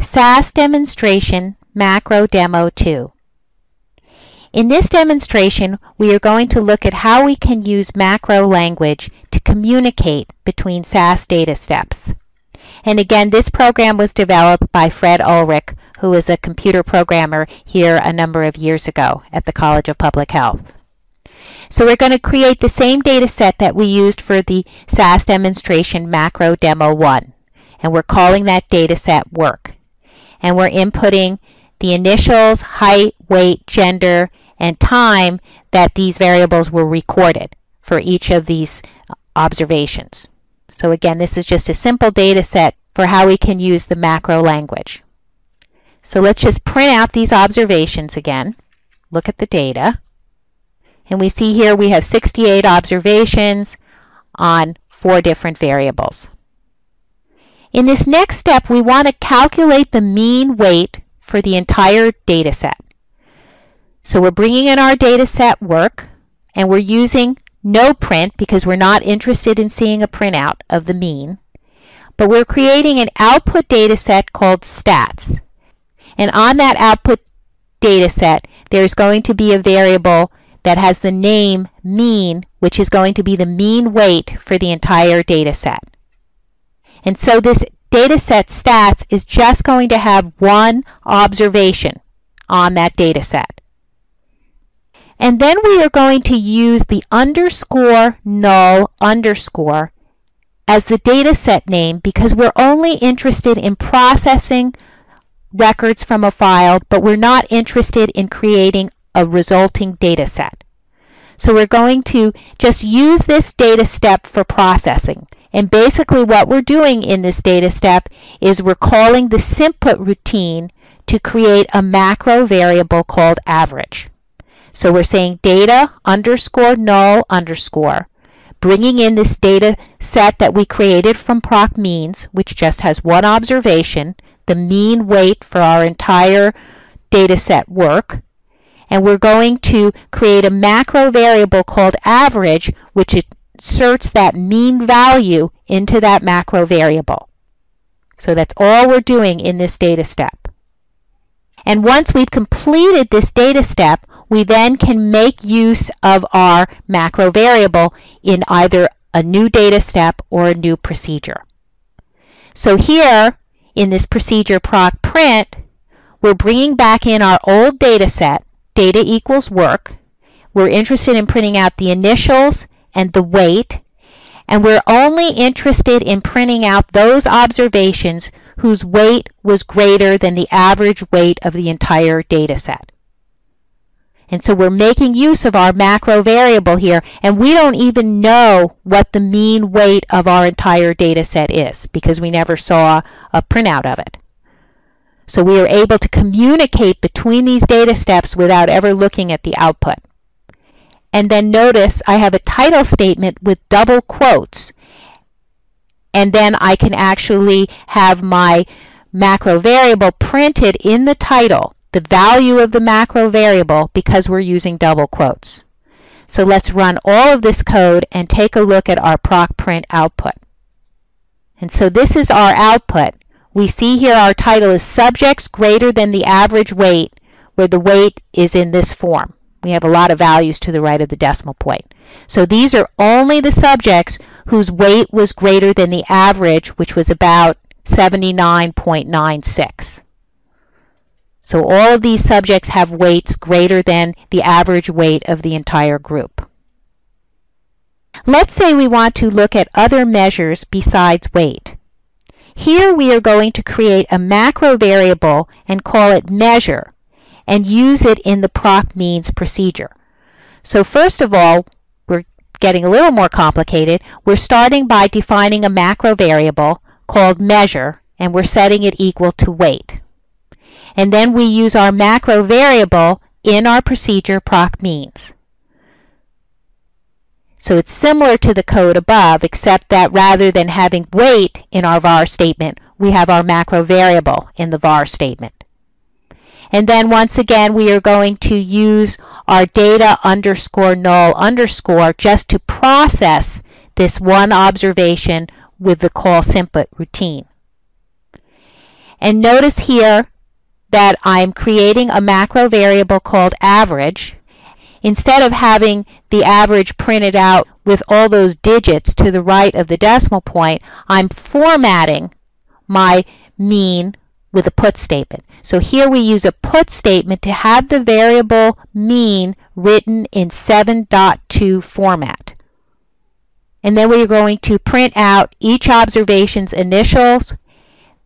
SAS demonstration macro demo 2. In this demonstration, we are going to look at how we can use macro language to communicate between SAS data steps. And again, this program was developed by Fred Ulrich, who was a computer programmer here a number of years ago at the College of Public Health. So we're going to create the same data set that we used for the SAS demonstration macro demo 1. And we're calling that data set work. And we're inputting the initials, height, weight, gender, and time that these variables were recorded for each of these observations. So again, this is just a simple data set for how we can use the macro language. So let's just print out these observations again. Look at the data. And we see here we have 68 observations on 4 different variables. In this next step, we want to calculate the mean weight for the entire data set. So we're bringing in our data set work, and we're using no print because we're not interested in seeing a printout of the mean. But we're creating an output data set called stats. And on that output data set, there's going to be a variable that has the name mean, which is going to be the mean weight for the entire data set. And so this data set stats is just going to have one observation on that data set. And then we are going to use the underscore null underscore as the data set name because we're only interested in processing records from a file, but we're not interested in creating a resulting data set. So we're going to just use this data step for processing. And basically what we're doing in this data step is we're calling the simput routine to create a macro variable called average. So we're saying data underscore null underscore, bringing in this data set that we created from proc means, which just has one observation, the mean weight for our entire data set work. And we're going to create a macro variable called average, which inserts that mean value into that macro variable. So that's all we're doing in this data step. And once we've completed this data step, we then can make use of our macro variable in either a new data step or a new procedure. So here in this procedure proc print, we're bringing back in our old data set, data equals work. We're interested in printing out the initials and the weight, and we're only interested in printing out those observations whose weight was greater than the average weight of the entire data set. And so we're making use of our macro variable here, and we don't even know what the mean weight of our entire data set is because we never saw a printout of it. So we are able to communicate between these data steps without ever looking at the output. And then notice I have a title statement with double quotes. And then I can actually have my macro variable printed in the title, the value of the macro variable, because we're using double quotes. So let's run all of this code and take a look at our proc print output. And so this is our output. We see here our title is subjects greater than the average weight, where the weight is in this form. We have a lot of values to the right of the decimal point. So these are only the subjects whose weight was greater than the average, which was about 79.96. So all of these subjects have weights greater than the average weight of the entire group. Let's say we want to look at other measures besides weight. Here we are going to create a macro variable and call it measure and use it in the proc means procedure. So first of all, we're getting a little more complicated. We're starting by defining a macro variable called measure, and we're setting it equal to weight. And then we use our macro variable in our procedure proc means. So it's similar to the code above, except that rather than having weight in our var statement, we have our macro variable in the var statement. And then once again, we are going to use our data underscore null underscore just to process this one observation with the call simput routine. And notice here that I'm creating a macro variable called average. Instead of having the average printed out with all those digits to the right of the decimal point, I'm formatting my mean with a put statement. So here we use a put statement to have the variable mean written in 7.2 format. And then we're going to print out each observation's initials,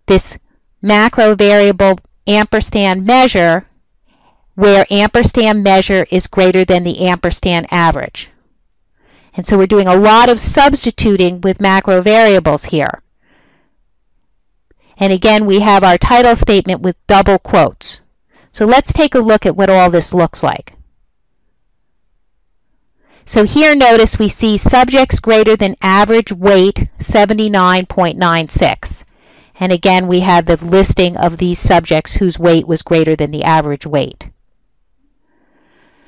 this macro variable ampersand measure, where ampersand measure is greater than the ampersand average. And so we're doing a lot of substituting with macro variables here. And again, we have our title statement with double quotes. So let's take a look at what all this looks like. So here notice we see subjects greater than average weight 79.96. And again, we have the listing of these subjects whose weight was greater than the average weight.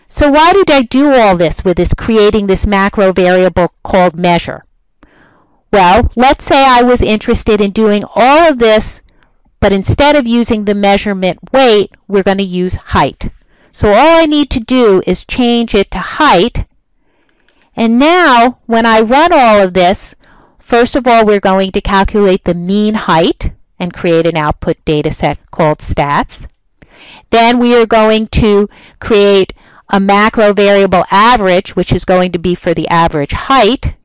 So why did I do all this with creating this macro variable called measure? Well, let's say I was interested in doing all of this, but instead of using the measurement weight, we're going to use height. So all I need to do is change it to height. And now, when I run all of this, first of all, we're going to calculate the mean height and create an output data set called stats. Then we are going to create a macro variable average, which is going to be for the average height.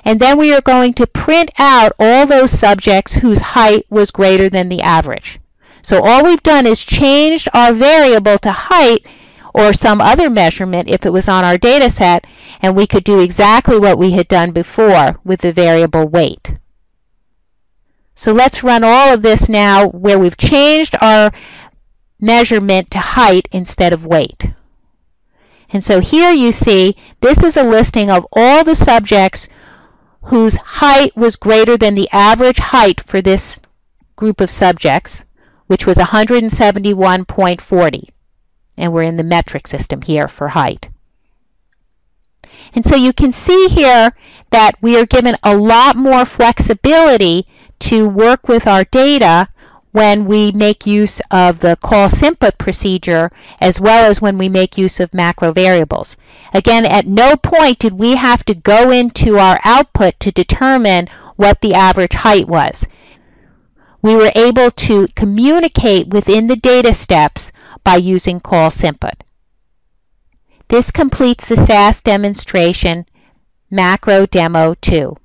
And then we are going to print out all those subjects whose height was greater than the average. So all we've done is changed our variable to height or some other measurement if it was on our data set, and we could do exactly what we had done before with the variable weight. So let's run all of this now where we've changed our measurement to height instead of weight. And so here you see this is a listing of all the subjects whose height was greater than the average height for this group of subjects, which was 171.40. And we're in the metric system here for height. And so you can see here that we are given a lot more flexibility to work with our data when we make use of the call simput procedure, as well as when we make use of macro variables. Again, at no point did we have to go into our output to determine what the average height was. We were able to communicate within the data steps by using call simput. This completes the SAS demonstration, Macro Demo 2.